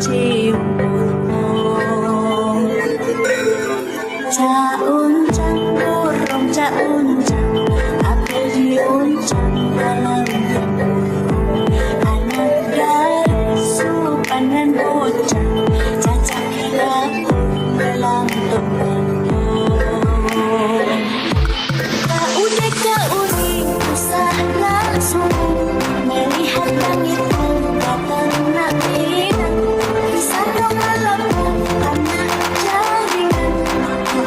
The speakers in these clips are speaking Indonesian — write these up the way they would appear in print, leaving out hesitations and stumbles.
cium bumbung. Cauncang burung cauncang, aku diuncang dalam burung. Anak dari supanan bocah, cacak hilang dalam tubuh. Kaudik kaudik usah langsung melihat langit tak pernah hilang. Kisah dong melambung tanah jaringan,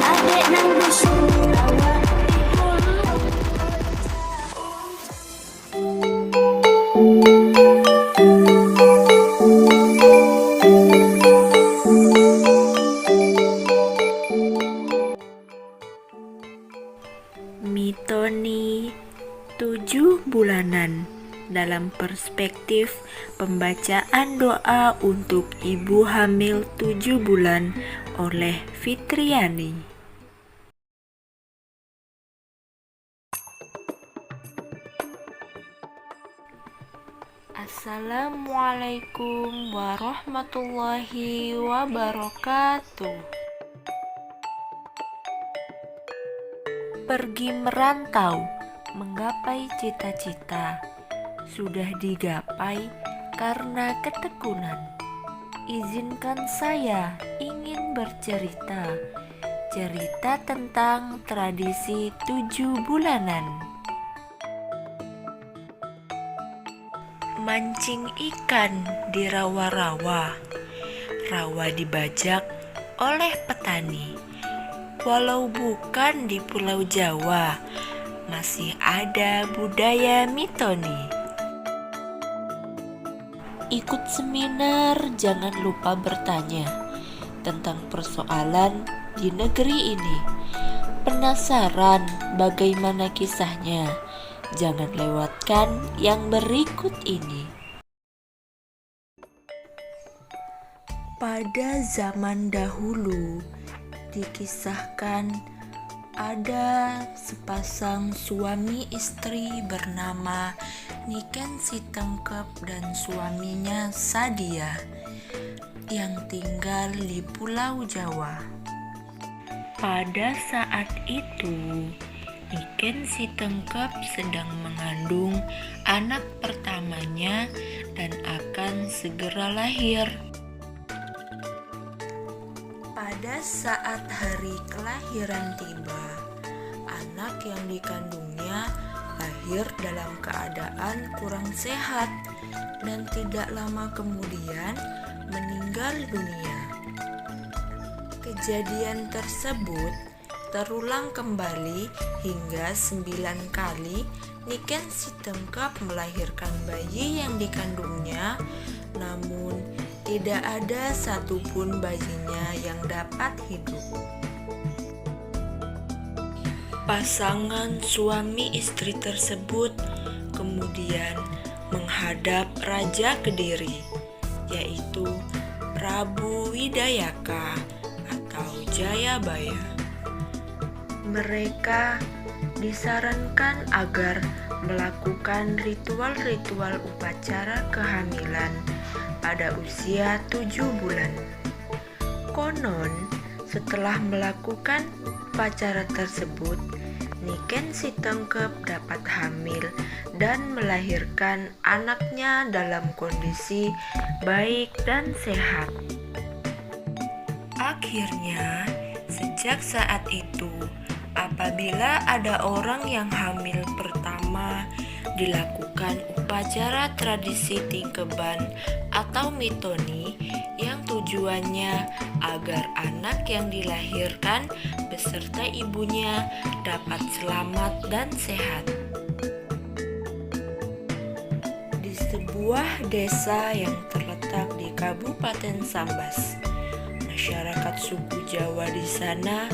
adik nang dusun awak di pulau. Mitoni 7 bulanan dalam perspektif pembacaan doa untuk ibu hamil 7 bulan oleh Fitriani. Assalamualaikum warahmatullahi wabarakatuh. Pergi merantau, menggapai cita-cita, sudah digapai karena ketekunan. Izinkan saya ingin bercerita, cerita tentang tradisi 7 bulanan. Mancing ikan di rawa-rawa, rawa dibajak oleh petani. Walau bukan di Pulau Jawa, masih ada budaya mitoni. Ikut seminar, jangan lupa bertanya tentang persoalan di negeri ini. Penasaran bagaimana kisahnya? Jangan lewatkan yang berikut ini. Pada zaman dahulu, dikisahkan ada sepasang suami istri bernama Niken Sitengkep dan suaminya Sadia yang tinggal di Pulau Jawa. Pada saat itu, Niken Sitengkep sedang mengandung anak pertamanya dan akan segera lahir. Pada saat hari kelahiran tiba, anak yang dikandungnya lahir dalam keadaan kurang sehat dan tidak lama kemudian meninggal dunia. Kejadian tersebut terulang kembali hingga 9 kali Niken Sitengkep melahirkan bayi yang dikandungnya, namun tidak ada satupun bayinya yang dapat hidup. Pasangan suami istri tersebut kemudian menghadap Raja Kediri, yaitu Prabu Widayaka atau Jayabaya. Mereka disarankan agar melakukan ritual-ritual upacara kehamilan pada usia 7 bulan. Konon, setelah melakukan upacara tersebut, Niken Sitengkep dapat hamil dan melahirkan anaknya dalam kondisi baik dan sehat. Akhirnya, sejak saat itu, apabila ada orang yang hamil pertama, dilakukan upacara tradisi tingkeban atau mitoni yang tujuannya agar anak yang dilahirkan beserta ibunya dapat selamat dan sehat. Di sebuah desa yang terletak di Kabupaten Sambas, masyarakat suku Jawa di sana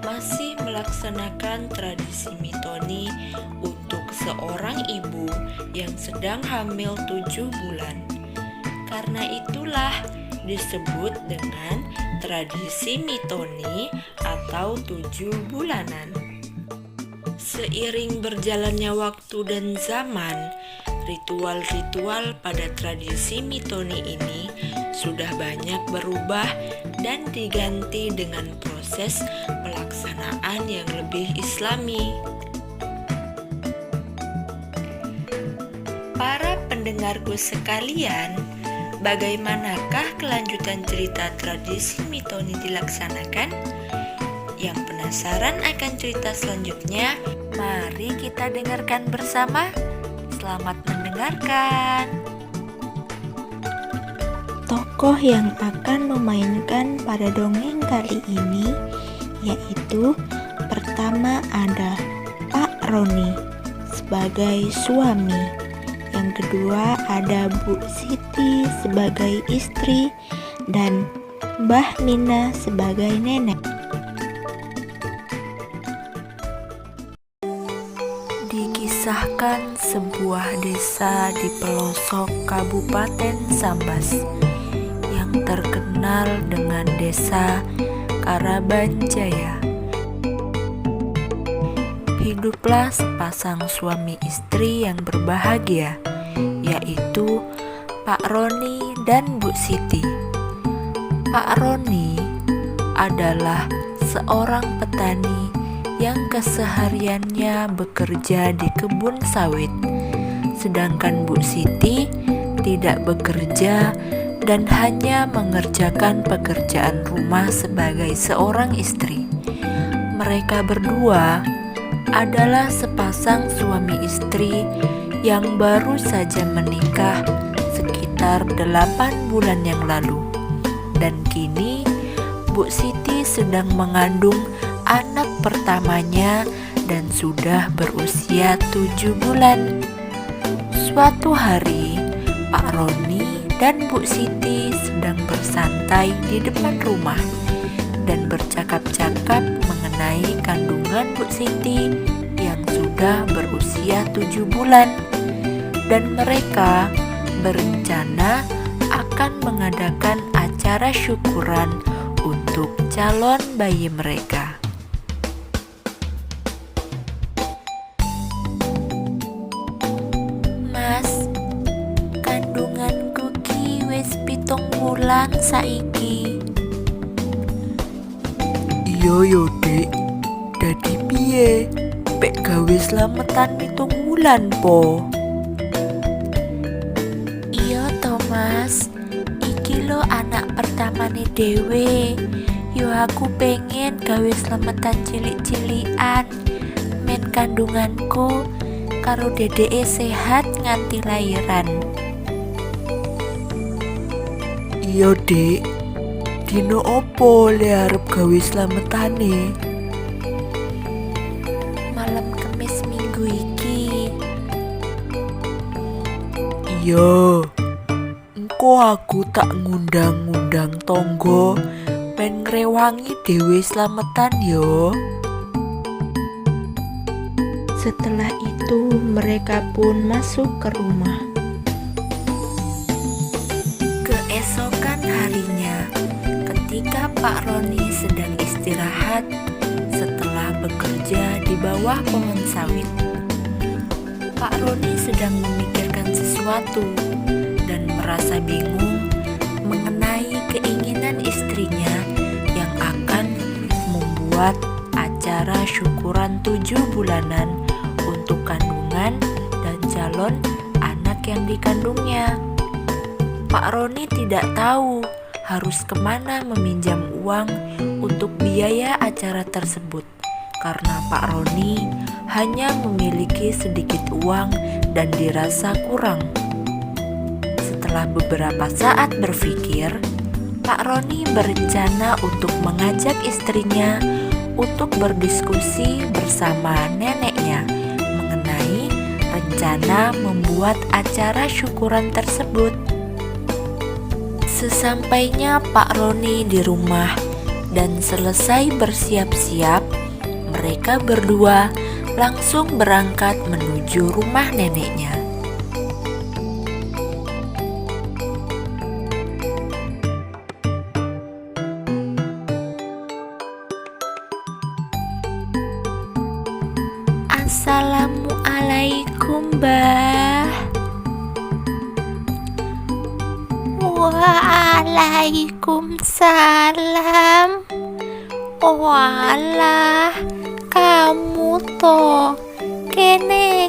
masih melaksanakan tradisi mitoni untuk seorang ibu yang sedang hamil 7 bulan. Karena itulah disebut dengan tradisi mitoni atau 7 bulanan. Seiring berjalannya waktu dan zaman, ritual-ritual pada tradisi mitoni ini sudah banyak berubah dan diganti dengan proses pelaksanaan yang lebih islami. Para pendengarku sekalian, bagaimanakah kelanjutan cerita tradisi mitoni dilaksanakan? Yang penasaran akan cerita selanjutnya, mari kita dengarkan bersama. Selamat mendengarkan. Tokoh yang akan memainkan pada dongeng kali ini yaitu pertama ada Pak Roni sebagai suami, yang kedua ada Bu Siti sebagai istri, dan Mbah Mina sebagai nenek. Dikisahkan sebuah desa di pelosok Kabupaten Sambas yang terkenal dengan desa Karabanjaya. Hiduplah sepasang suami istri yang berbahagia, yaitu Pak Roni dan Bu Siti. Pak Roni adalah seorang petani yang kesehariannya bekerja di kebun sawit, sedangkan Bu Siti tidak bekerja dan hanya mengerjakan pekerjaan rumah sebagai seorang istri. Mereka berdua adalah sepasang suami istri yang baru saja menikah sekitar 8 bulan yang lalu, dan kini Bu Siti sedang mengandung anak pertamanya dan sudah berusia 7 bulan. Suatu hari, Pak Roni dan Bu Siti sedang bersantai di depan rumah dan bercakap-cakap mengenai kandungan Bu Siti yang sudah berusia 7 bulan, dan mereka berencana akan mengadakan acara syukuran untuk calon bayi mereka. Mas, kandunganku ki wis 7 wulan saiki. Iya yo Dik, dadi piye? Pek gawe slametan 7 wulan po. Iya to Mas, iki lo anak pertamane dhewe. Yo aku pengen gawe slametan cilik-cilikan. Men kandunganku karo dedeke sehat nganti lairan. Iya Dik, dino opo le arep gawe slametane? Malam Kamis minggu iki. Iya, engko aku tak ngundang-ngundang tonggo ben ngrewangi dhewe slametan yo. Setelah itu mereka pun masuk ke rumah. Keesokan harinya, ketika Pak Roni sedang istirahat setelah bekerja di bawah pohon sawit, Pak Roni sedang memikirkan sesuatu dan merasa bingung mengenai keinginan istrinya yang akan membuat acara syukuran 7 bulanan untuk kandungan dan calon anak yang dikandungnya. Pak Roni tidak tahu harus kemana meminjam uang untuk biaya acara tersebut, karena Pak Roni hanya memiliki sedikit uang dan dirasa kurang. Setelah beberapa saat berpikir, Pak Roni berencana untuk mengajak istrinya untuk berdiskusi bersama neneknya mengenai rencana membuat acara syukuran tersebut. Sesampainya Pak Roni di rumah dan selesai bersiap-siap, mereka berdua langsung berangkat menuju rumah neneknya. Assalamualaikum, Mbah. Waalaikumsalam Waalaikumsalam. Walah, kamu toh kene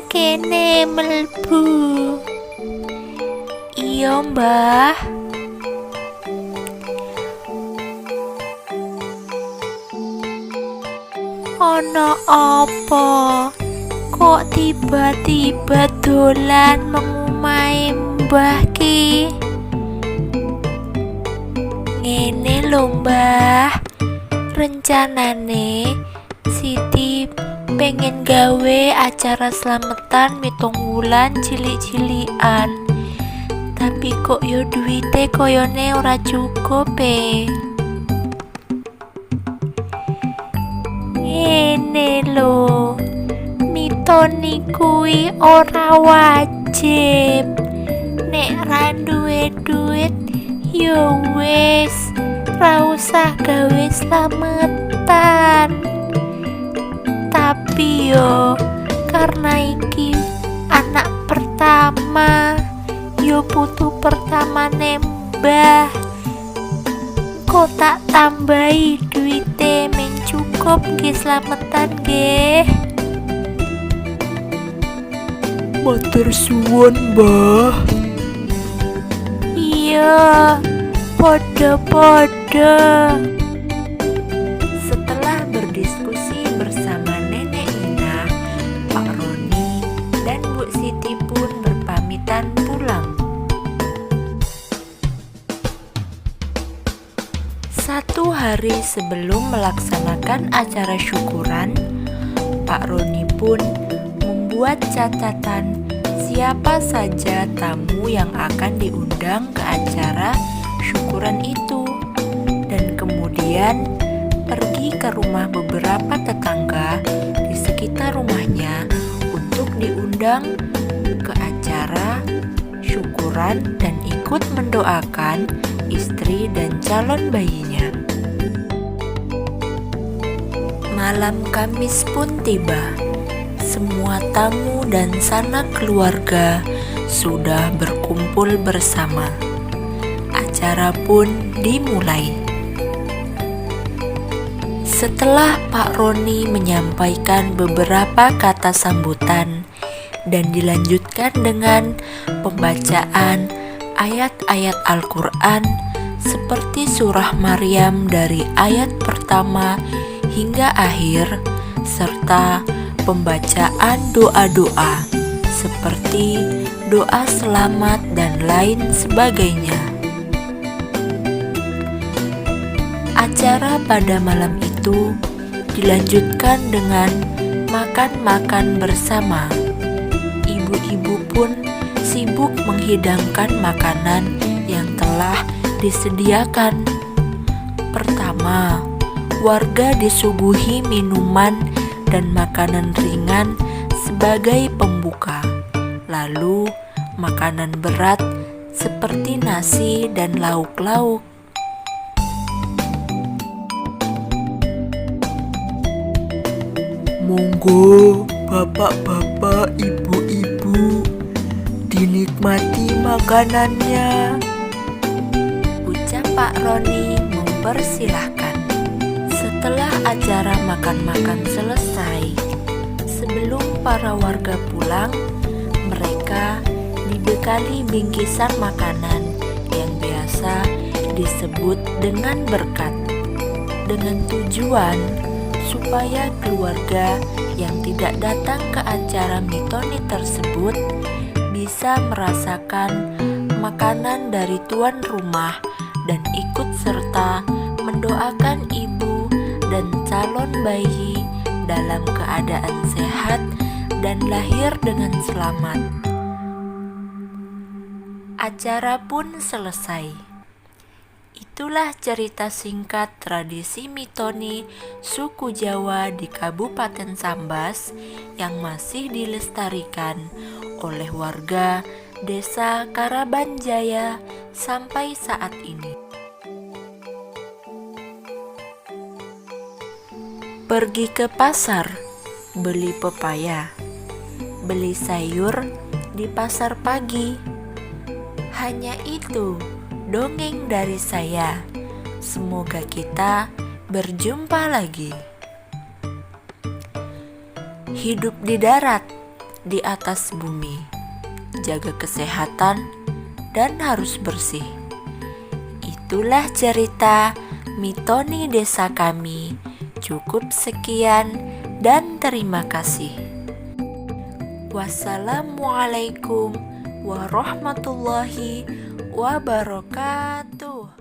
melbu. Iya mbah. Ono apa? Kok tiba-tiba dolan mengumai mbah ki? Ngene lho mbah, rencanane Siti pengen gawe acara slametan 7 wulan cilik-cilikan. Tapi kok yo duwite koyone ora cukup Ngene lho, mitoni kuwi ora wajib. Nek ra duwe duit yo wis, ra usah gawe slametan. Tapi yo karena iki anak pertama, yo putu pertamane mbah, kok tak tambahi duite men cukup nggih slametan nggih. Matur suwun mbah. Iya, podo-podo. Setelah berdiskusi bersama Nenek Ina, Pak Roni dan Bu Siti pun berpamitan pulang. Satu hari sebelum melaksanakan acara syukuran, Pak Roni pun membuat catatan siapa saja tamu yang akan diundang ke acara syukuran itu, dan kemudian pergi ke rumah beberapa tetangga di sekitar rumahnya untuk diundang ke acara syukuran dan ikut mendoakan istri dan calon bayinya. Malam Kamis pun tiba. Semua tamu dan sanak keluarga sudah berkumpul bersama. Acara pun dimulai. Setelah Pak Roni menyampaikan beberapa kata sambutan dan dilanjutkan dengan pembacaan ayat-ayat Al-Quran seperti surah Maryam dari ayat pertama hingga akhir, serta pembacaan doa-doa seperti doa selamat dan lain sebagainya. Acara pada malam itu dilanjutkan dengan makan-makan bersama. Ibu-ibu pun sibuk menghidangkan makanan yang telah disediakan. Pertama, warga disuguhi minuman dan makanan ringan sebagai pembuka. Lalu makanan berat seperti nasi dan lauk-lauk. Monggo bapak-bapak, ibu-ibu, dinikmati makanannya, ucap Pak Roni mempersilahkan. Setelah acara makan-makan selesai, sebelum para warga pulang, mereka dibekali bingkisan makanan yang biasa disebut dengan berkat, dengan tujuan supaya keluarga yang tidak datang ke acara mitoni tersebut bisa merasakan makanan dari tuan rumah dan ikut serta mendoakan ibu dan calon bayi dalam keadaan sehat dan lahir dengan selamat. Acara pun selesai. Itulah cerita singkat tradisi mitoni suku Jawa di Kabupaten Sambas yang masih dilestarikan oleh warga Desa Karabanjaya sampai saat ini. Pergi ke pasar, beli pepaya, beli sayur di pasar pagi. Hanya itu dongeng dari saya. Semoga kita berjumpa lagi. Hidup di darat, di atas bumi, jaga kesehatan dan harus bersih. Itulah cerita Mitoni desa kami. Cukup sekian dan terima kasih. Wassalamualaikum warahmatullahi wabarakatuh.